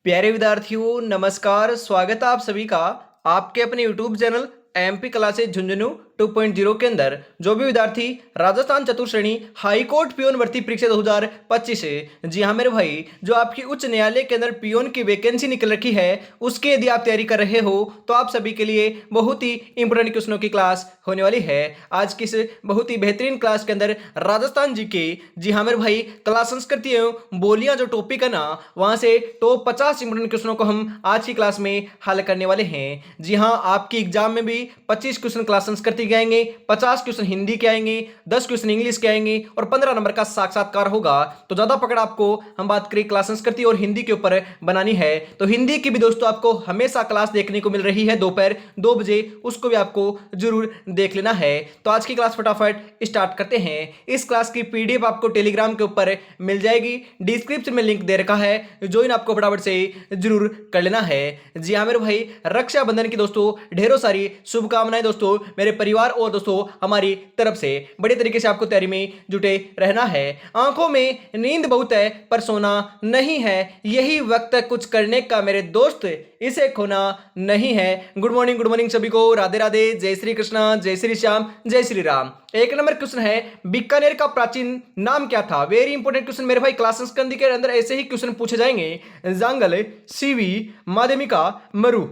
प्यारे विद्यार्थियों नमस्कार। स्वागत है आप सभी का आपके अपने YouTube channel MP classes Jhunjhunu 2.0 के अंदर। जो भी विद्यार्थी राजस्थान चतुर्श्रेणी हाई कोर्ट पियोन भर्ती परीक्षा 2025 है, जी हाँ मेरे भाई, जो आपकी उच्च न्यायालय के अंदर पियोन की वैकेंसी निकल रखी है उसके यदि आप तैयारी कर रहे हो तो आप सभी के लिए बहुत ही इंपोर्टेंट क्वेश्चनों की क्लास होने वाली है। आज की इस बहुत ही बेहतरीन क्लास के अंदर राजस्थान जी के, जी हाँ मेरे भाई, कला संस्कृति एवं बोलियां जो टॉपिक है ना, वहां से टॉप 50 इंपोर्टेंट क्वेश्चनों को हम आज की क्लास में हल करने वाले हैं। जी हाँ, आपकी एग्जाम में भी 25 क्वेश्चन क्लास संस्कृति के आएंगे, 50 क्वेश्चन हिंदी के आएंगे, 10 क्वेश्चन इंग्लिश के आएंगे और 15 नंबर का साक्षात्कार होगा। तो ज्यादा पकड़ आपको हम बात करें क्लास संस्कृति और हिंदी के ऊपर बनानी है तो हिंदी की भी दोस्तों आपको हमेशा क्लास देखने को मिल रही है दोपहर 2 बजे, उसको भी आपको जरूर देख लेना है। तो आज की क्लास फटाफट स्टार्ट करते हैं। इस क्लास की पीडीएफ आपको टेलीग्राम के ऊपर मिल जाएगी, डिस्क्रिप्शन में लिंक दे रखा है, ज्वाइन आपको फटाफट से जरूर कर लेना है। जी हाँ मेरे भाई, रक्षाबंधन की दोस्तों ढेरों सारी शुभकामनाएं दोस्तों मेरे परिवार और दोस्तों हमारी तरफ से। बड़े तरीके से आपको तैयारी में जुटे रहना है। आंखों में नींद बहुत है पर सोना नहीं है, यही वक्त है कुछ करने का मेरे दोस्त, इसे खोना नहीं है। गुड मॉर्निंग सभी को, राधे राधे, जय श्री कृष्णा, जय श्री श्याम, जय श्री राम। एक नंबर क्वेश्चन है, बीकानेर का प्राचीन नाम क्या था? वेरी इंपॉर्टेंट क्वेश्चन मेरे भाई, क्लास संस्कृति के अंदर ऐसे ही क्वेश्चन पूछे जाएंगे। जांगल, सीवी, माध्यमिका, मरु,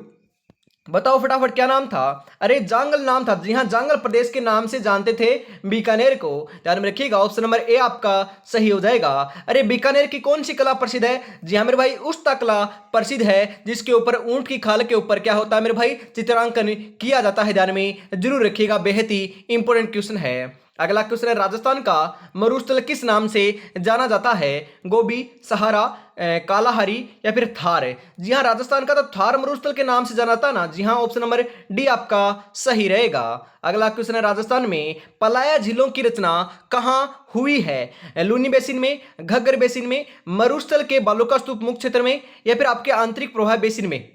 बताओ फटाफट क्या नाम था? अरे जांगल नाम था। जी हाँ, जांगल प्रदेश के नाम से जानते थे बीकानेर को। ध्यान में रखिएगा, ऑप्शन नंबर ए आपका सही हो जाएगा। अरे बीकानेर की कौन सी कला प्रसिद्ध है? जी हाँ मेरे भाई, उस्ता कला प्रसिद्ध है जिसके ऊपर ऊंट की खाल के ऊपर क्या होता है मेरे भाई, चित्रांकन किया जाता है। ध्यान में जरूर रखिएगा, बेहद ही इंपॉर्टेंट क्वेश्चन है। अगला क्वेश्चन है, राजस्थान का मरुस्थल किस नाम से जाना जाता है? गोबी, सहारा, कालाहारी या फिर थार? जी हाँ, राजस्थान का तो थार मरुस्थल के नाम से जाना जाता ना। जी हाँ, ऑप्शन नंबर डी आपका सही रहेगा। अगला क्वेश्चन है, राजस्थान में पलाया झीलों की रचना कहाँ हुई है? लूनी बेसिन में, घग्गर बेसिन में, मरुस्थल के बालूका स्तूप मुख्य क्षेत्र में या फिर आपके आंतरिक प्रवाह बेसिन में?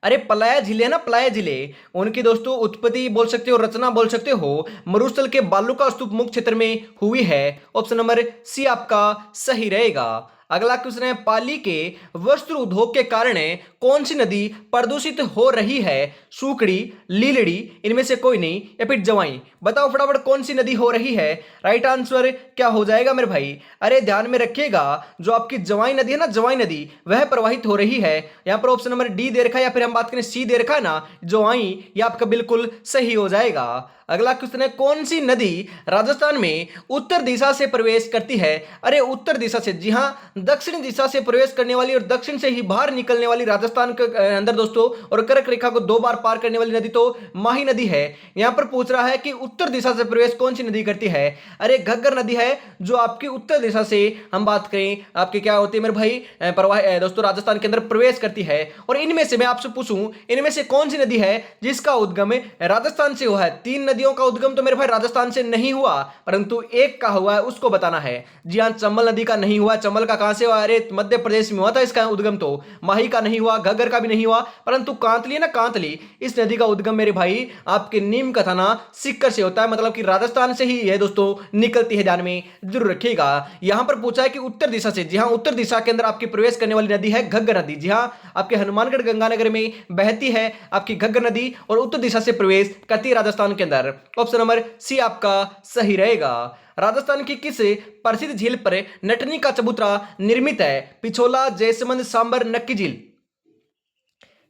अरे पलाया झील है ना, पलाया झीले, उनकी दोस्तों उत्पत्ति बोल सकते हो, रचना बोल सकते हो, मरुस्थल के बालूका स्तूप मुख्य क्षेत्र में हुई है। ऑप्शन नंबर सी आपका सही रहेगा। अगला क्वेश्चन है, पाली के वस्त्र उद्योग के कारण कौन सी नदी प्रदूषित हो रही है? सूखड़ी, लीलड़ी, इनमें से कोई नहीं या फिर जवाई? बताओ फटाफट कौन सी नदी हो रही है? राइट आंसर क्या हो जाएगा मेरे भाई? अरे ध्यान में रखिएगा, जो आपकी जवाई नदी है ना, जवाई नदी वह प्रवाहित हो रही है। यहां पर ऑप्शन नंबर डी दे रखा है या फिर हम बात करें सी दे रखा है ना, जवाई, ये आपका बिल्कुल सही हो जाएगा। अगला क्वेश्चन है, कौन सी नदी राजस्थान में उत्तर दिशा से प्रवेश करती है? अरे उत्तर दिशा से, जी हां, दक्षिण दिशा से प्रवेश करने वाली और दक्षिण से ही बाहर निकलने वाली राजस्थान के अंदर दोस्तों और कर्क रेखा को 2 बार पार करने वाली नदी तो माही नदी है। यहां पर पूछ रहा है कि उत्तर दिशा से प्रवेश कौन सी नदी करती है? अरे घग्गर नदी है, जो आपकी उत्तर दिशा से हम बात करें आपकी क्या होती है मेरे भाई, प्रवाह दोस्तों राजस्थान के अंदर प्रवेश करती है। और इनमें से मैं आपसे पूछूं, इनमें से कौन सी नदी है जिसका उद्गम राजस्थान से हुआ है? 3 नदियों का उद्गम तो मेरे भाई राजस्थान से नहीं हुआ, परंतु एक का हुआ है, उसको बताना है। जी हां, चंबल नदी का नहीं हुआ। चंबल का कहां से हुआ? अरे मध्य प्रदेश में हुआ था इसका उद्गम। तो माही का नहीं हुआ, घग्गर का भी नहीं हुआ, परंतु कांतली है ना, कांतली, इस नदी का उद्गम मेरे भाई आपके नीम का थाना सीकर से होता है, मतलब कि राजस्थान से ही यह दोस्तों निकलती है। ध्यान में जरूर रखिएगा। यहां पर पूछा है कि उत्तर दिशा से, जी हां, उत्तर दिशा के अंदर आपकी प्रवेश करने वाली नदी है घग्गर नदी। जी हां, आपके हनुमानगढ़ गंगानगर में बहती है आपकी घग्गर नदी और उत्तर दिशा से प्रवेश करती है राजस्थान के अंदर। ऑप्शन नंबर सी आपका सही रहेगा। राजस्थान की किस प्रसिद्ध झील पर नटनी का चबूतरा निर्मित है? पिछोला, जयसमंद, सांबर, नक्की झील?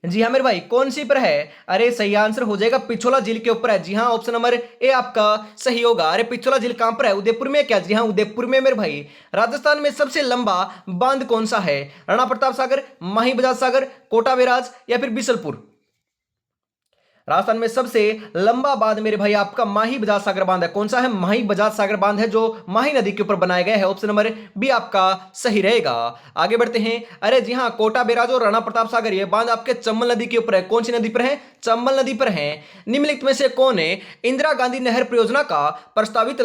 जी हाँ मेरे भाई, कौन सी पर है? अरे सही आंसर हो जाएगा पिछोला झील के ऊपर है। जी हाँ, ऑप्शन नंबर ए आपका सही होगा। अरे पिछोला झील कहां पर है? उदयपुर में क्या? जी हाँ, उदयपुर में मेरे भाई। राजस्थान में सबसे लंबा बांध कौन सा है? राणा प्रताप सागर, माही बजाज सागर, कोटा बैराज या फिर बिशलपुर? राजस्थान में सबसे लंबा बांध मेरे भाई आपका माही बजाज सागर बांध है। कौन सा है? माही बजाज सागर बांध है, जो माही नदी के ऊपर बनाया गया है। ऑप्शन नंबर बी आपका सही रहेगा। आगे बढ़ते हैं। अरे जी हाँ, कोटा बैराज और राणा प्रताप सागर ये बांध आपके चंबल नदी के ऊपर है। कौन सी नदी पर है? चंबल नदी पर है। निम्नलिखित में से कौन है इंदिरा गांधी नहर परियोजना का प्रस्तावित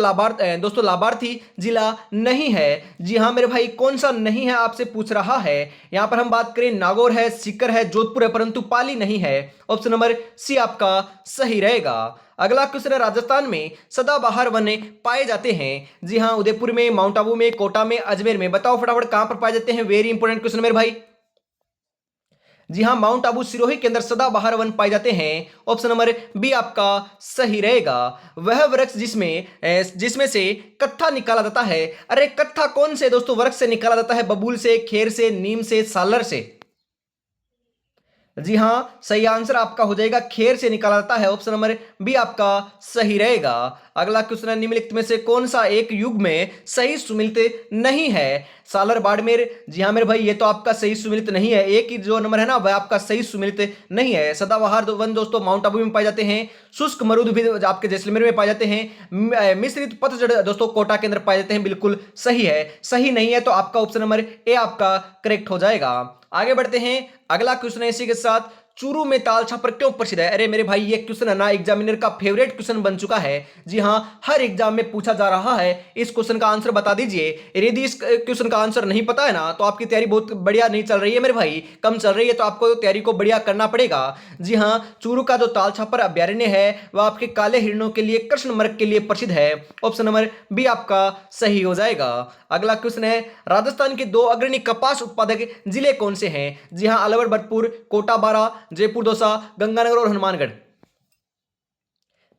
दोस्तों लाभार्थी जिला नहीं है? जी हाँ मेरे भाई, कौन सा नहीं है आपसे पूछ रहा है। यहां पर हम बात करें नागौर है, सीकर है, जोधपुर है, परंतु पाली नहीं है। ऑप्शन नंबर सी आपका सही रहेगा। अगला क्वेश्चन है, राजस्थान में सदाबहार वन पाए जाते हैं? जी हाँ, उदयपुर में, माउंट आबू में, कोटा में, अजमेर में? बताओ फटाफट कहां पर पाए जाते हैं? वेरी इंपॉर्टेंट क्वेश्चन मेरे भाई। जी हाँ, माउंट आबू सिरोही के अंदर सदाबहार वन पाए जाते हैं। ऑप्शन नंबर बी आपका सही रहेगा। वह वृक्ष जिसमें से कत्था निकाला जाता है। अरे कत्था कौन से दोस्तों वृक्ष से निकाला जाता है? बबूल से, खेर से, नीम से, सालर से? जी हां, सही आंसर आपका हो जाएगा खेर से निकाला जाता है। ऑप्शन नंबर बी आपका सही रहेगा। अगला क्वेश्चन है, निम्नलिखित में से कौन सा एक युग में सही सुमिलित नहीं है? सालर बाड़मेर। जी हां मेरे भाई, ये तो आपका सही सुमिलित नहीं है। एक ही जो नंबर है ना, वह आपका सही सुमिलित नहीं है। सदाबहार वन दोस्तों माउंट आबू में पाए जाते हैं। शुष्क मरुद भी आपके जैसलमेर में पाए जाते हैं। मिश्रित पतझड़ दोस्तों कोटा के अंदर पाए जाते हैं। बिल्कुल सही है। सही नहीं है तो आपका ऑप्शन नंबर ए आपका करेक्ट हो जाएगा। आगे बढ़ते हैं, अगला क्वेश्चन है इसी के साथ, चूरू में ताल छापर क्यों प्रसिद्ध है? अरे मेरे भाई, ये क्वेश्चन है ना एग्जामिनर का फेवरेट क्वेश्चन बन चुका है। जी हां, हर एग्जाम में पूछा जा रहा है। इस क्वेश्चन का आंसर बता दीजिए। यदि इस क्वेश्चन का आंसर नहीं पता है ना, तो आपकी तैयारी बहुत बढ़िया नहीं चल रही है मेरे भाई, कम चल रही है, तो आपको तैयारी को बढ़िया करना पड़ेगा। जी हां, चूरू का जो ताल छापर अभ्यारण्य है वह आपके काले हिरणों के लिए, कृष्ण मृग के लिए प्रसिद्ध है। ऑप्शन नंबर बी आपका सही हो जाएगा। अगला क्वेश्चन है, राजस्थान के दो अग्रणी कपास उत्पादक जिले कौन से हैं? जी हां, अलवर भरतपुर, कोटा बारा, जयपुर दौसा, गंगानगर और हनुमानगढ़।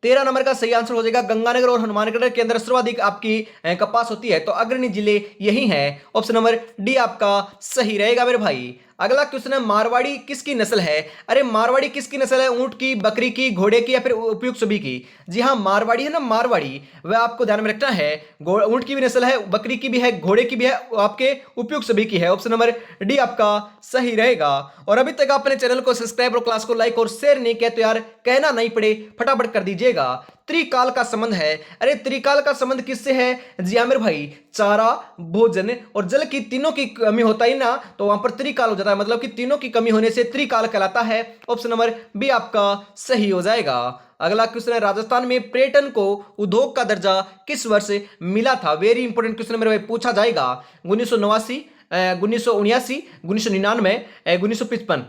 13 नंबर का सही आंसर हो जाएगा गंगानगर और हनुमानगढ़ के अंदर सर्वाधिक आपकी कपास होती है, तो अग्रणी जिले यही हैं। ऑप्शन नंबर डी आपका सही रहेगा मेरे भाई। अगला क्वेश्चन है, मारवाड़ी किसकी नस्ल है? अरे मारवाड़ी किसकी नस्ल है? ऊंट की, बकरी की, घोड़े की या फिर उपयुक्त सभी की? जी हाँ, मारवाड़ी है ना, मारवाड़ी, वह आपको ध्यान में रखना है। ऊंट की भी नस्ल है, बकरी की भी है, घोड़े की भी है, आपके उपयुक्त सभी की है। ऑप्शन नंबर डी आपका सही रहेगा। और अभी तक आपने चैनल को सब्सक्राइब और क्लास को लाइक और शेयर नहीं किया तो यार कहना नहीं पड़े, फटाफट कर दीजिएगा। त्रिकाल का संबंध है। अरे त्रिकाल का संबंध किससे है? जी हाँ मेरे भाई, चारा, भोजन और जल की तीनों की कमी होता है ना, तो वहां पर त्रिकाल हो जाता है। मतलब कि तीनों की कमी होने से त्रिकाल कहलाता है। ऑप्शन नंबर बी आपका सही हो जाएगा। अगला क्वेश्चन है, राजस्थान में पर्यटन को उद्योग का दर्जा किस वर्ष मिला था? वेरी इंपॉर्टेंट क्वेश्चन मेरे भाई, पूछा जाएगा। 1989, 1979, 1999, 1955?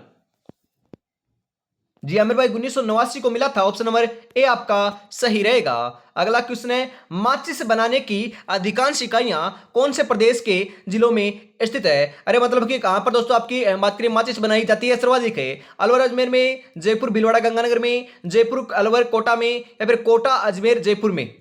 जी आमिर भाई, 1989 को मिला था। ऑप्शन नंबर ए आपका सही रहेगा। अगला क्वेश्चन है, माचिस बनाने की अधिकांश इकाइयां कौन से प्रदेश के जिलों में स्थित है? अरे मतलब कि कहां पर दोस्तों आपकी बात करें माचिस बनाई जाती है सर्वाधिक है? अलवर अजमेर में, जयपुर भीलवाड़ा गंगानगर में, जयपुर अलवर कोटा में या फिर कोटा अजमेर जयपुर में?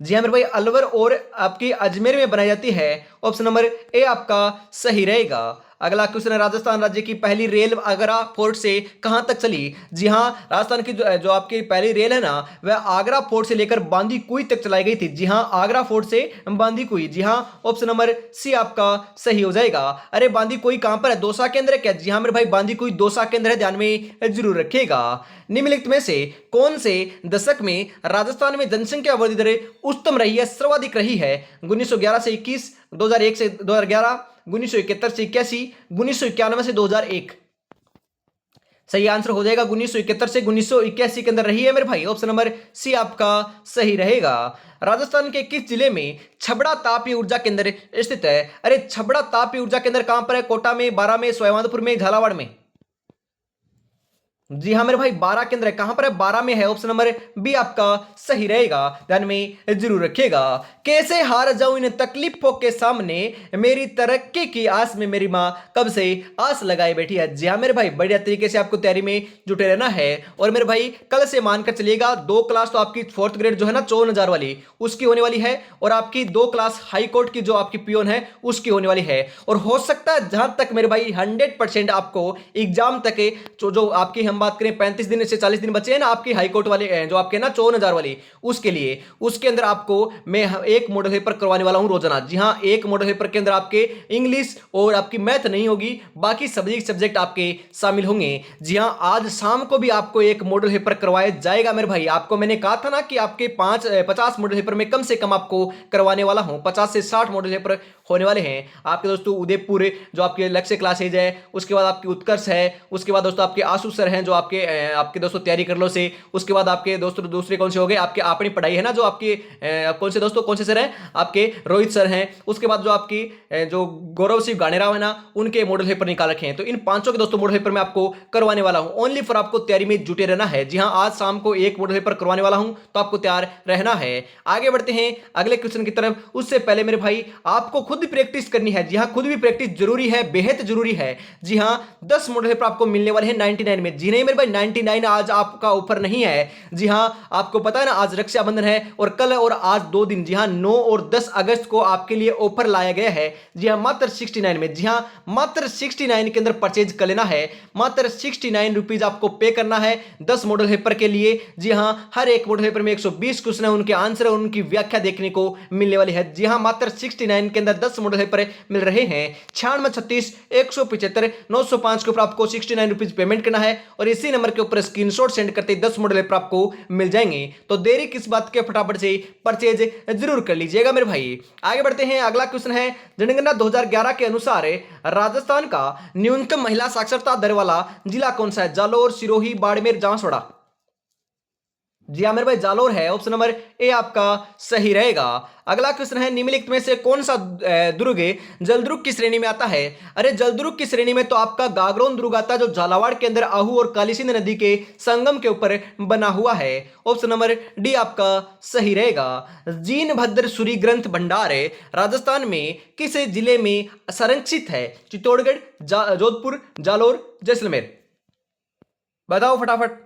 जी हाँ मेरे भाई, अलवर और आपकी अजमेर में बनाई जाती है। ऑप्शन नंबर ए आपका सही रहेगा। अगला क्वेश्चन है, राजस्थान राज्य की पहली रेल आगरा फोर्ट से कहां तक चली? जी हाँ, राजस्थान की जो आपकी पहली रेल है ना, वह आगरा फोर्ट से लेकर बांदीकुई तक चलाई गई थी। जी हाँ, आगरा फोर्ट से बांदीकुई। जी हाँ, ऑप्शन नंबर सी आपका सही हो जाएगा। अरे बांदीकुई कहां पर है? दौसा केंद्र है क्या? जी हाँ मेरे भाई, बांदीकुई दौसा केंद्र है, ध्यान में जरूर रखिएगा। निम्नलिखित में से कौन से दशक में राजस्थान में जनसंख्या वृद्धि दर उच्चतम रही है, सर्वाधिक रही है? 1911 से 21, 2001 से 2011, 1971 से 81, 1991 से 2001? सही आंसर हो जाएगा 1971 से 1981 के अंदर रही है मेरे भाई। ऑप्शन नंबर सी आपका सही रहेगा। राजस्थान के किस जिले में छबड़ा तापीय ऊर्जा केंद्र स्थित है? अरे छबड़ा तापीय ऊर्जा केंद्र कहां पर है? कोटा में, बारा में, सवाईमाधोपुर में, झालावाड़ में? जी हाँ मेरे भाई, 12 केंद्र है। कहां पर है? 12 में है। ऑप्शन नंबर बी आपका सही रहेगा, ध्यान में जरूर रखिएगा। कैसे हार जाऊं इन तकलीफों के सामने, मेरी तरक्की की आस में मेरी माँ कब से आस लगाए बैठी है। जी हाँ मेरे भाई, बढ़िया तरीके से आपको तैयारी में जुटे रहना है। और मेरे भाई कल से मानकर चलिएगा 2 क्लास तो आपकी 4th ग्रेड जो है ना 54,000 वाली, उसकी होने वाली है। और आपकी 2 क्लास हाई कोर्ट की जो आपकी पियोन है उसकी होने वाली है। और हो सकता है जहां तक मेरे भाई 100% आपको एग्जाम तक जो आपकी हम बात करें 35 दिन से 40 दिन बचे हैं ना आपकी हाई कोर्ट वाले जो आपके ना 54,000 वाली, उसके लिए उसके अंदर आपको मैं एक मॉडल पेपर करवाने वाला हूं रोजाना। जी हां, एक मॉडल पेपर के अंदर आपके इंग्लिश और आपकी मैथ नहीं होगी, बाकी सभी सब्जेक्ट आपके शामिल होंगे। जी हां, आज शाम को भी आपको एक मॉडल पेपर करवाया जाएगा मेरे भाई। आपको मैंने कहा था ना कि आपके 50 मॉडल पेपर में कम से कम आपको करवाने वाला हूं। 50 से 60 मॉडल पेपर होने वाले हैं आपके दोस्तों। उदयपुर जो आपके लक्ष्य क्लासेज है, उसके बाद आपकी उत्कर्ष है, उसके बाद दोस्तों आपके आशु सर हैं हैं जो आपके दोस्तों तैयारी कर लो से। उसके बाद आपके दोस्तों दूसरे कौन से हो गए, आपके अपनी पढ़ाई है ना, जो आपके कौन से दोस्तों कौन से सर हैं, आपके रोहित सर हैं। उसके बाद जो आपकी जो गौरव सिंह गानेराव है ना, उनके मॉडल पेपर निकाल रखे हैं। तो इन पांचों के दोस्तों मॉडल पेपर मैं आपको करवाने वाला हूं, ओनली फॉर आपको तैयारी में जुटे रहना है। जी हां, आज शाम को एक मॉडल पेपर करवाने वाला हूं, तो आपको तैयार रहना है। आगे बढ़ते हैं अगले क्वेश्चन की तरफ। उससे पहले मेरे भाई आपको खुद प्रैक्टिस करनी है। जी हां, खुद भी प्रैक्टिस जरूरी है, बेहद जरूरी है। जी हां, 10 मॉडल पेपर आपको मिलने वाले हैं 99 में। जी नहीं मेरे भाई, 99 आज आपका ऑफर नहीं है। जी हां, आपको पता है ना आज रक्षाबंधन है और कल और आज 2 दिन, जी हां 9 और 10 अगस्त को आपके लिए ऑफर लाया गया है। जी हां, मात्र 69 में। जी हां, मात्र 69 के अंदर परचेज कर लेना है। मात्र 69 रुपीज आपको पे करना है 10 मॉडल पेपर के लिए। जी हां, हर एक मॉडल पेपर में 120 क्वेश्चन है, उनके आंसर और उनकी व्याख्या देखने को मिलने वाली है। जी हां, मात्र 69 के अंदर 10 मॉडल पेपर मिल रहे हैं। 96 36 175 905 के ऊपर आपको 69 रुपीज पेमेंट करना है और इसी नंबर के ऊपर स्क्रीनशॉट सेंड करते 10 मॉडल पेपर आपको मिल जाएंगे। तो देरी किस बात के, फटाफट से परचेज जरूर कर लीजिएगा मेरे भाई। आगे बढ़ते हैं, अगला क्वेश्चन है जनगणना 2011 के अनुसार राजस्थान का न्यूनतम महिला साक्षरता दर वाला जिला कौन सा है? जालोर, सिरोही, बाड़मेर, जामसोड़ा। जी हाँ मेरे भाई, जालोर है। ऑप्शन नंबर ए आपका सही रहेगा। अगला क्वेश्चन है निम्नलिखित में से कौन सा दुर्ग जलदुर्ग की श्रेणी में आता है? अरे जलदुर्ग की श्रेणी में तो आपका गागरोन दुर्ग आता है, जो झालावाड़ के अंदर आहू और कालीसिंध नदी के संगम के ऊपर बना हुआ है। ऑप्शन नंबर डी आपका सही रहेगा। जीनभद्र सूरी ग्रंथ भंडार राजस्थान में किस जिले में संरक्षित है? चित्तौड़गढ़, जोधपुर, जालोर, जैसलमेर। बताओ फटाफट।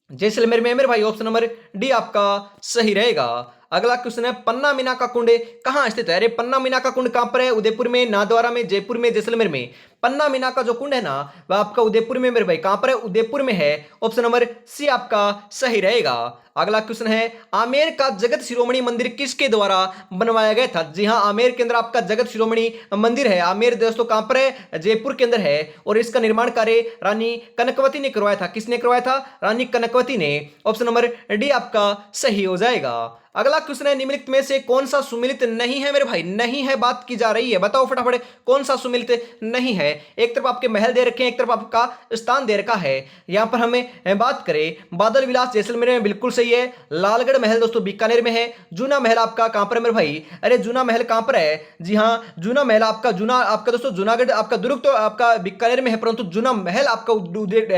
जैसलमेर में मेरे भाई, ऑप्शन नंबर डी आपका सही रहेगा। अगला क्वेश्चन है पन्ना मीना का कुंड कहां स्थित है? अरे पन्ना मीना का कुंड कहां पर है? उदयपुर में, नाथद्वारा में, जयपुर में, जैसलमेर में। पन्ना मीना का जो कुंड है ना, वह आपका उदयपुर में मेरे भाई। कहां पर है? उदयपुर में है। ऑप्शन नंबर सी आपका सही रहेगा। अगला क्वेश्चन है आमेर का जगत शिरोमणि मंदिर किसके द्वारा बनवाया गया था? जी हां, आमेर के अंदर आपका जगत शिरोमणि मंदिर है। आमेर दोस्तों कहां पर है? जयपुर के अंदर है और इसका निर्माण कार्य रानी कनकवती ने करवाया था। किसने करवाया था? रानी कनकवती ने। ऑप्शन नंबर डी आपका सही हो जाएगा। अगला क्वेश्चन है निम्नलिखित में से कौन सा सुमिलित नहीं है मेरे भाई? नहीं है बात की जा रही है, बताओ फटाफट कौन सा सुमिलित नहीं है। एक तरफ आपके महल दे रखे हैं, एक तरफ आपका स्थान दे रखा है। यहां पर हमें बात करें बादल विलास जैसलमेर में, बिल्कुल सही है। लालगढ़ महल दोस्तों बीकानेर में है। जूना महल आपका कहां पर है मेरे भाई? अरे जूना महल कहां पर है? जी हां, जूना महल आपका दोस्तों जूनागढ़, आपका दुर्ग तो आपका बीकानेर में है, परंतु जूना महल आपका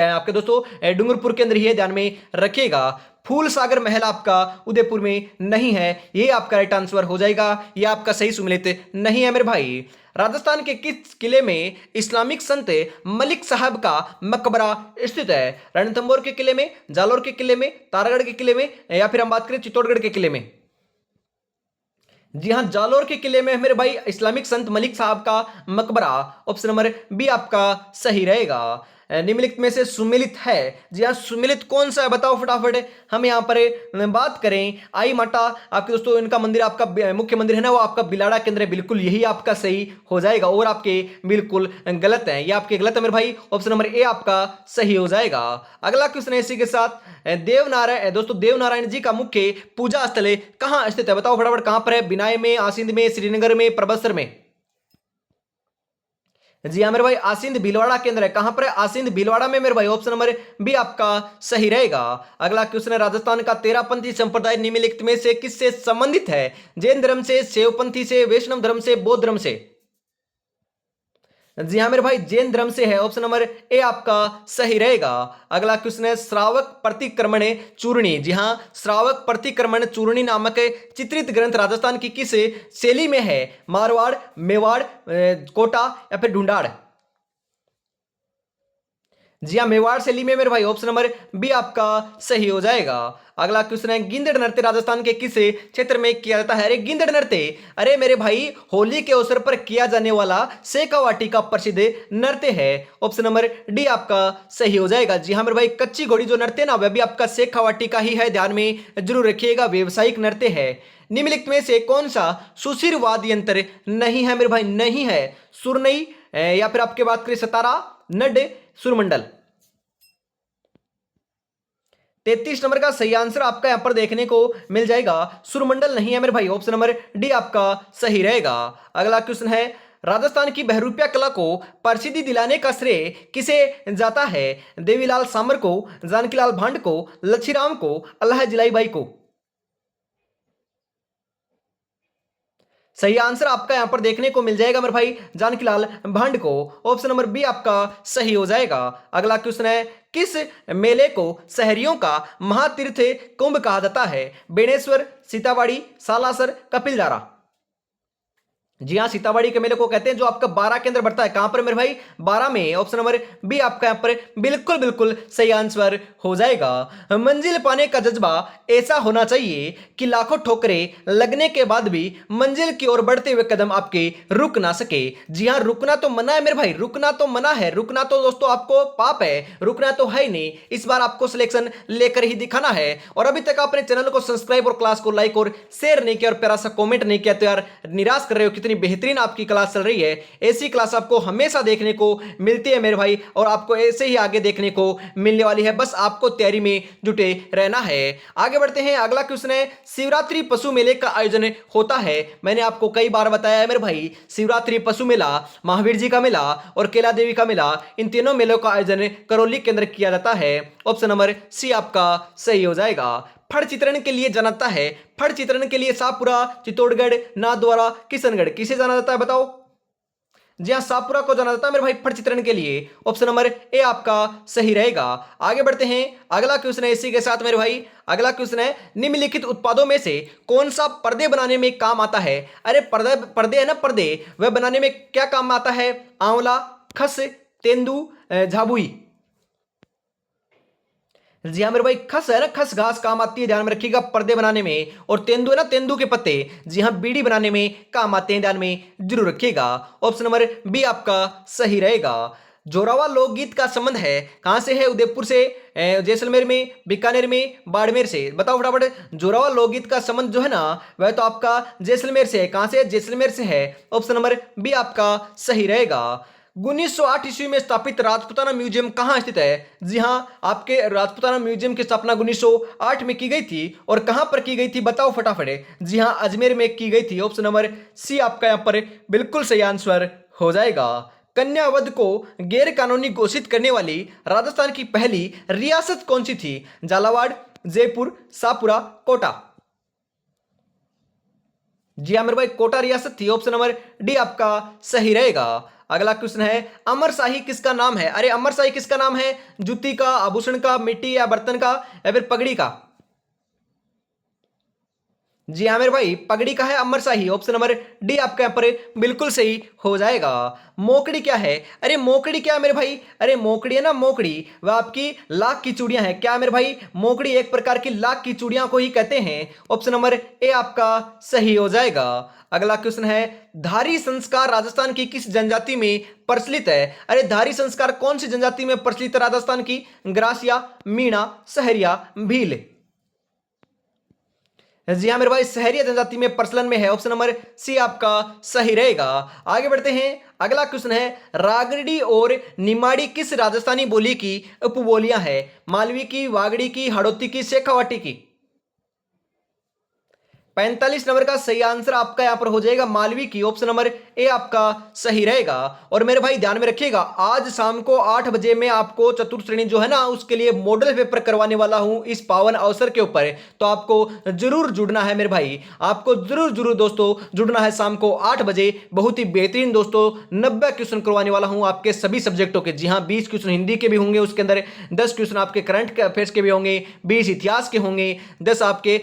आपके दोस्तों डूंगरपुर के अंदर ही है, ध्यान में रखिएगा। फूल सागर महल आपका उदयपुर में नहीं है, ये आपका राइट आंसर हो जाएगा। ये आपका सही सुमिलित नहीं है मेरे भाई। राजस्थान के किस किले में इस्लामिक संत मलिक साहब का मकबरा स्थित है? रणथंभौर के किले में, जालोर के किले में, तारागढ़ के किले में, या फिर हम बात करें चित्तौड़गढ़ के किले में? जी हां, जालोर के किले में मेरे भाई इस्लामिक संत मलिक साहब का मकबरा। ऑप्शन नंबर बी आपका सही रहेगा। निम्नलिखित में से सुमिलित है, जी हाँ सुमिलित कौन सा है बताओ फटाफट। हम यहाँ पर बात करें आई माता, आपके दोस्तों इनका मंदिर, आपका मुख्य मंदिर है ना, वो आपका बिलाड़ा के अंदर है। बिल्कुल यही आपका सही हो जाएगा और आपके बिल्कुल गलत है, ये आपके गलत है मेरे भाई। ऑप्शन नंबर ए आपका सही हो जाएगा। अगला क्वेश्चन है इसी के साथ देवनारायण दोस्तों, देवनारायण जी का मुख्य पूजा स्थल कहाँ स्थित है? बताओ फटाफट कहां पर है? बिनाए में, आसिंद में, श्रीनगर में, प्रबसर में। जी हाँ मेरे भाई, आसिंद भीलवाड़ा के अंदर है। कहां पर है? आसिंद भीलवाड़ा में मेरे भाई। ऑप्शन नंबर बी आपका सही रहेगा। अगला क्वेश्चन है राजस्थान का तेरापंथी संप्रदाय निम्नलिखित में से किससे संबंधित है? जैन धर्म से, शैवपंथी से, वैष्णव धर्म से, बौद्ध धर्म से। जी हाँ मेरे भाई, जैन धर्म से है। ऑप्शन नंबर ए आपका सही रहेगा। अगला क्वेश्चन है श्रावक प्रतिक्रमण चूर्णी। जी हाँ, श्रावक प्रतिक्रमण चूर्णी नामक चित्रित ग्रंथ राजस्थान की किस शैली में है? मारवाड़, मेवाड़, कोटा या फिर ढूंढाड़। जी हाँ, मेवाड़ शैली में मेरे भाई। ऑप्शन नंबर बी आपका सही हो जाएगा। अगला क्वेश्चन है गिंदड़ नृत्य राजस्थान के किस क्षेत्र में किया जाता है? अरे गिंदड़ नृत्य, अरे मेरे भाई होली के अवसर पर किया जाने वाला शेखावाटी का प्रसिद्ध नृत्य है। ऑप्शन नंबर डी आपका सही हो जाएगा। जी हाँ मेरे भाई, कच्ची घोड़ी जो नृत्य ना, वह भी आपका शेखावाटी का ही है, ध्यान में जरूर रखिएगा, व्यवसायिक नृत्य है। निम्नलिखित में से कौन सा सुशिर वाद्य यंत्र नहीं है मेरे भाई? नहीं है सुरनई, या फिर आपके बात करें सतारा, नड, सुरमंडल। 33 नंबर का सही आंसर आपका यहां पर देखने को मिल जाएगा, सुरमंडल नहीं है मेरे भाई। ऑप्शन नंबर डी आपका सही रहेगा। अगला क्वेश्चन है राजस्थान की बहरूपिया कला को प्रसिद्धि दिलाने का श्रेय किसे जाता है? देवीलाल सामर को, जानकीलाल भांड को, लच्छीराम को, अल्लाह जलाई को? सही आंसर आपका यहां पर देखने को मिल जाएगा मेरे भाई, जानकीलाल भांड को। ऑप्शन नंबर बी आपका सही हो जाएगा। अगला क्वेश्चन है, किस मेले को शहरियों का महातीर्थ कुंभ कहा जाता है? बेणेश्वर, सीतावाड़ी, सालासर, कपिलधारा? जी हाँ, सीतावाड़ी के मेले को कहते हैं, जो आपका 12 के अंदर बढ़ता है। कहां पर मेरे भाई? 12 में। ऑप्शन नंबर बी आपका यहां पर बिल्कुल बिल्कुल सही आंसर हो जाएगा। मंजिल पाने का जज्बा ऐसा होना चाहिए कि लाखों ठोकरें लगने के बाद भी मंजिल की ओर बढ़ते हुए कदम आपके रुक ना सके। जी हाँ, रुकना तो मना है मेरे भाई, रुकना तो मना है, रुकना तो दोस्तों आपको पाप है, रुकना तो है ही नहीं। इस बार आपको सिलेक्शन लेकर ही दिखाना है। और अभी तक आपने चैनल को सब्सक्राइब और क्लास को लाइक और शेयर नहीं किया और प्यारा सा कॉमेंट नहीं किया, तो यार निराश कर रहे हो। कितनी बेहतरीन आपकी क्लास चल रही है, ऐसी क्लास आपको हमेशा देखने को मिलती है मेरे भाई, और आपको ऐसे ही आगे देखने को मिलने वाली है। बस आपको तैयारी में जुटे रहना है। आगे बढ़ते हैं। अगला क्वेश्चन है, शिवरात्रि पशु मेले का आयोजन होता है? मैंने आपको कई बार बताया है मेरे भाई, शिवरात्रि पशु मेला, महावीर जी का मेला और केला देवी का मेला, इन तीनों मेलों का आयोजन करौली के अंदर किया जाता है। ऑप्शन नंबर सी आपका सही हो जाएगा। फड़ चित्रण के लिए जाना जाता है? फड़ चित्रण के लिए शाहपुरा, चित्तौड़गढ़, नाथद्वारा, किशनगढ़, किसे जाना जाता है बताओ? जी हाँ, शाहपुरा को जाना जाता है मेरे भाई फड़ चित्रण के लिए। ऑप्शन नंबर ए आपका सही रहेगा। आगे बढ़ते हैं। अगला क्वेश्चन है इसी के साथ मेरे भाई। अगला क्वेश्चन है, निम्नलिखित उत्पादों में से कौन सा पर्दे बनाने में काम आता है? अरे पर्दे पर्दे है ना, पर्दे, वह बनाने में क्या काम आता है? आंवला, खस, तेंदू, झाबुई? जी हाँ मेरे भाई, खस है ना, खस घास काम आती है, ध्यान में रखिएगा, पर्दे बनाने में। और तेंदू है ना, तेंदू के पत्ते, जी हाँ बीड़ी बनाने में काम आते हैं, ध्यान में जरूर रखिएगा। ऑप्शन नंबर बी आपका सही रहेगा। जोरावर लोकगीत का संबंध है कहां से है? उदयपुर से, जैसलमेर में, बीकानेर में, बाड़मेर से? बताओ फटाफट। जोरावर लोकगीत का संबंध जो है ना, वह तो आपका जैसलमेर से है। कहां से? जैसलमेर से है। ऑप्शन नंबर बी आपका सही रहेगा। 1908 ईस्वी में स्थापित राजपुताना म्यूजियम कहां स्थित है? जी हां, आपके राजपुताना म्यूजियम की स्थापना 1908 में की गई थी। और कहां पर की गई थी बताओ फटाफट। जी हां, अजमेर में की गई थी। ऑप्शन नंबर सी आपका यहां पर बिल्कुल सही आंसर हो जाएगा। कन्यावध को गैर कानूनी घोषित करने वाली राजस्थान की पहली रियासत कौन सी थी? झालावाड़, जयपुर, शाहपुरा, कोटा? जी हाँ मेरे भाई, कोटा रियासत थी। ऑप्शन नंबर डी आपका सही रहेगा। अगला क्वेश्चन है, अमरशाही किसका नाम है? अरे अमरशाही किसका नाम है? जूती का, आभूषण का, मिट्टी या बर्तन का, या फिर पगड़ी का? जी हाँ मेरे भाई, पगड़ी का है अमरशाही। ऑप्शन नंबर डी आपके यहाँ पर बिल्कुल सही हो जाएगा। मोकड़ी क्या है? अरे मोकड़ी क्या है मेरे भाई? अरे मोकड़ी है ना, मोकड़ी वह आपकी लाख की चूड़ियां हैं। क्या है मेरे भाई? मोकड़ी एक प्रकार की लाख की चूड़ियां को ही कहते हैं। ऑप्शन नंबर ए आपका सही हो जाएगा। अगला क्वेश्चन है, धारी संस्कार राजस्थान की किस जनजाति में प्रचलित है? अरे धारी संस्कार कौन सी जनजाति में प्रचलित है राजस्थान की? ग्रासिया, मीणा, सहरिया, भील? जी हाँ मेरे भाई, सहरिया जनजाति में प्रचलन में है। ऑप्शन नंबर सी आपका सही रहेगा। आगे बढ़ते हैं। अगला क्वेश्चन है, रागड़ी और निमाड़ी किस राजस्थानी बोली की उपबोलियां हैं? मालवी की, वागड़ी की, हड़ौती की, शेखावाटी की? 45 नंबर का सही आंसर आपका यहां पर हो जाएगा मालवी की। ऑप्शन नंबर ए आपका सही रहेगा। और मेरे भाई ध्यान में रखिएगा, आज शाम को 8 बजे मैं आपको चतुर्थ श्रेणी जो है ना, उसके लिए मॉडल पेपर करवाने वाला हूं इस पावन अवसर के ऊपर। तो आपको जरूर जुड़ना है मेरे भाई, आपको जरूर जरूर दोस्तों जुड़ना है शाम को 8 बजे। बहुत ही बेहतरीन दोस्तों 90 क्वेश्चन करवाने वाला हूं आपके सभी सब्जेक्टों के। जी हाँ, 20 क्वेश्चन हिंदी के भी होंगे, उसके अंदर 10 क्वेश्चन आपके करंट अफेयर्स के भी होंगे, 20 इतिहास के होंगे, 10 आपके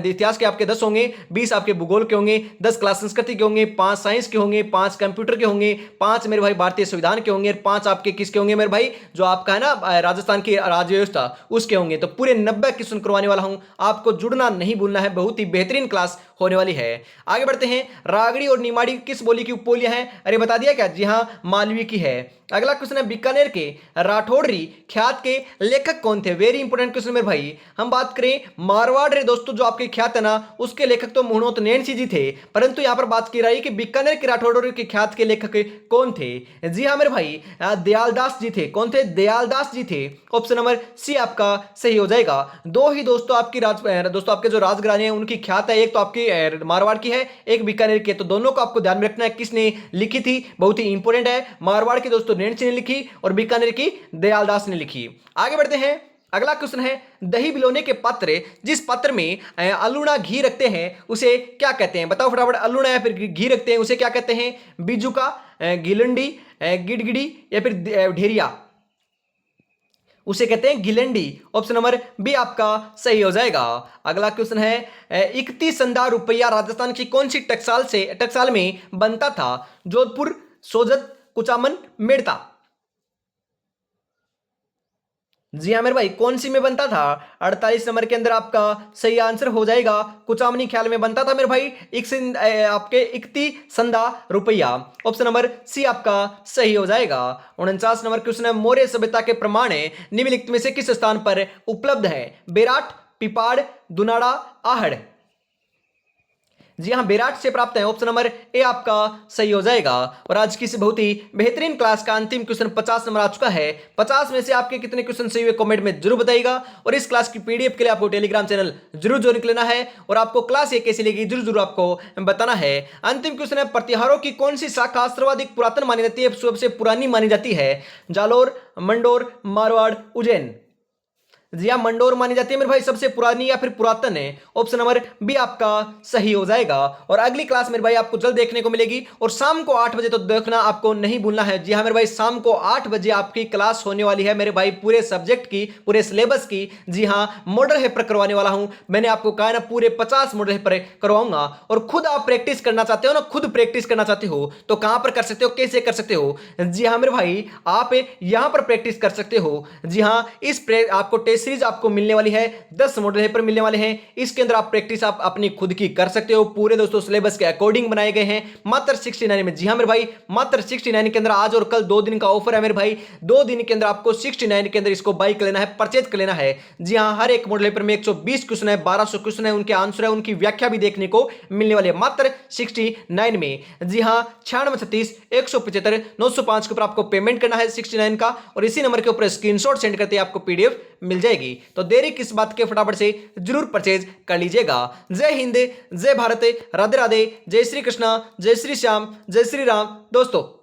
इतिहास के आपके 10 होंगे, 20 आपके भूगोल के होंगे, 10 क्लास संस्कृति के होंगे, 5 साइंस के होंगे, 5 कंप्यूटर के होंगे, 5 मेरे भाई भारतीय संविधान के होंगे, 5 आपके किसके होंगे मेरे भाई, जो आपका है ना राजस्थान की राज्य व्यवस्था उसके होंगे। तो पूरे 90 क्वेश्चन करवाने वाला हूं, आपको जुड़ना नहीं भूलना है। बहुत ही बेहतरीन क्लास होने वाली है। आगे बढ़ते हैं। रागड़ी और निमाड़ी किस बोली की उपबोलियां हैं? अरे बता दिया क्या? जी हां, मालवी की है। अगला क्वेश्चन है, बीकानेर के राठौड़ी ख्यात के लेखक कौन थे? वेरी इंपोर्टेंट क्वेश्चन मेरे भाई। हम बात करें मारवाड़ रे दोस्तों, जो आपके ख्यात है ना, उसके लेखक तो मुहणोत नैनसी जी थे, परंतु यहाँ पर बात की रही कि बीकानेर के राठौड़ों के ख्यात के लेखक कौन थे। जी हाँ मेरे भाई, दयालदास जी थे। कौन थे? दयालदास जी थे। ऑप्शन नंबर सी आपका सही हो जाएगा। दो ही दोस्तों दोस्तों आपके जो राजघराने हैं उनकी ख्यात है, एक तो आपकी मारवाड़ की है, एक बीकानेर की है। तो दोनों को आपको ध्यान में रखना है। किसने लिखी थी? बहुत ही इंपॉर्टेंट है। मारवाड़ की दोस्तों नैनसी ने लिखी और बीकानेर की दयालदास ने लिखी। आगे बढ़ते हैं। अगला क्वेश्चन है, दही बिलोने के पात्र, जिस पात्र में अलूणा घी रखते हैं उसे क्या कहते हैं? बताओ फटाफट। अलूणा या फिर घी रखते हैं उसे क्या कहते हैं? बीजुका, गिलंडी, गिडगिडी या फिर ढेरिया? उसे कहते हैं गिलंडी। ऑप्शन नंबर बी आपका सही हो जाएगा। अगला क्वेश्चन है, 31 संदा रुपया राजस्थान की कौन सी टकसाल में बनता था? जोधपुर, सोजत, कुचामन, मेड़ता? जी हाँ मेरे भाई, कौन सी में बनता था? 48 नंबर के अंदर आपका सही आंसर हो जाएगा। कुचामनी ख्याल में बनता था मेरे भाई। आपके 31 संदा रुपया। ऑप्शन नंबर सी आपका सही हो जाएगा। 49 नंबर क्वेश्चन है, मौर्य सभ्यता के प्रमाण निम्नलिखित में से किस स्थान पर उपलब्ध है? बेराट, पिपाड़, दुनाड़ा, आहड़? जी हाँ, बेराट से प्राप्त है। ऑप्शन नंबर ए आपका सही हो जाएगा। और आज की इस बहुत ही बेहतरीन क्लास का अंतिम क्वेश्चन 50 नंबर आ चुका है। 50 में से आपके कितने क्वेश्चन सही हुए कमेंट में जरूर बताइएगा। और इस क्लास की पीडीएफ के लिए आपको टेलीग्राम चैनल जरूर ज्वाइन कर लेना है और आपको क्लास ये कैसी लगी जरूर जरूर आपको बताना है। अंतिम क्वेश्चन है, प्रतिहारों की कौन सी शाखा सर्वाधिक पुरातन मानी जाती है, सबसे पुरानी मानी जाती है? जालोर, मंडोर, मारवाड़, उज्जैन? जी हाँ, मंडोर मानी जाती है मेरे भाई सबसे पुरानी या फिर पुरातन है। ऑप्शन नंबर बी आपका सही हो जाएगा। और अगली क्लास मेरे भाई आपको जल्द देखने को मिलेगी और शाम को 8 बजे तो देखना आपको नहीं भूलना है। जी हाँ मेरे भाई, शाम को 8 बजे आपकी क्लास होने वाली है मेरे भाई, पूरे सब्जेक्ट की, पूरे सिलेबस की। जी हाँ, मॉडल पेपर करवाने वाला हूं। मैंने आपको कहा ना, पूरे 50 मॉडल पेपर करवाऊंगा। और खुद आप प्रैक्टिस करना चाहते हो ना, खुद प्रैक्टिस करना चाहते हो तो कहां पर कर सकते हो, कैसे कर सकते हो? जी हाँ मेरे भाई, आप यहां पर प्रैक्टिस कर सकते हो। जी हाँ, आपको टेस्ट सीरीज आपको मिलने वाली है, 10 मॉडल पेपर मिलने वाले हैं। इसके अंदर आप प्रैक्टिस आप अपनी खुद की कर सकते हो। पूरे दोस्तों सिलेबस के अकॉर्डिंग बनाए गए हैं, मात्र 69 में। जी हाँ मेरे भाई, मात्र 69 के अंदर आज और कल 2 दिन का ऑफर है मेरे भाई। 2 दिन के अंदर आपको 69 के अंदर इसको बाई कर लेना है, परचेज कर लेना है। जी हाँ, हर एक मॉडल पेपर में 120 क्वेश्चन है, 1200 क्वेश्चन है, उनके आंसर है, उनकी व्याख्या भी देखने को मिलने वाली है मात्र 69 में। जी हाँ, 9636 175 905 के ऊपर आपको पेमेंट करना है 69 का, और इसी नंबर के ऊपर स्क्रीनशॉट सेंड करते आपको पीडीएफ मिल जाएगी। तो देरी किस बात के, फटाफट से जरूर परचेज कर लीजिएगा। जय हिंद, जय भारत, राधे राधे, जय श्री कृष्णा, जय श्री श्याम, जय श्री राम दोस्तों।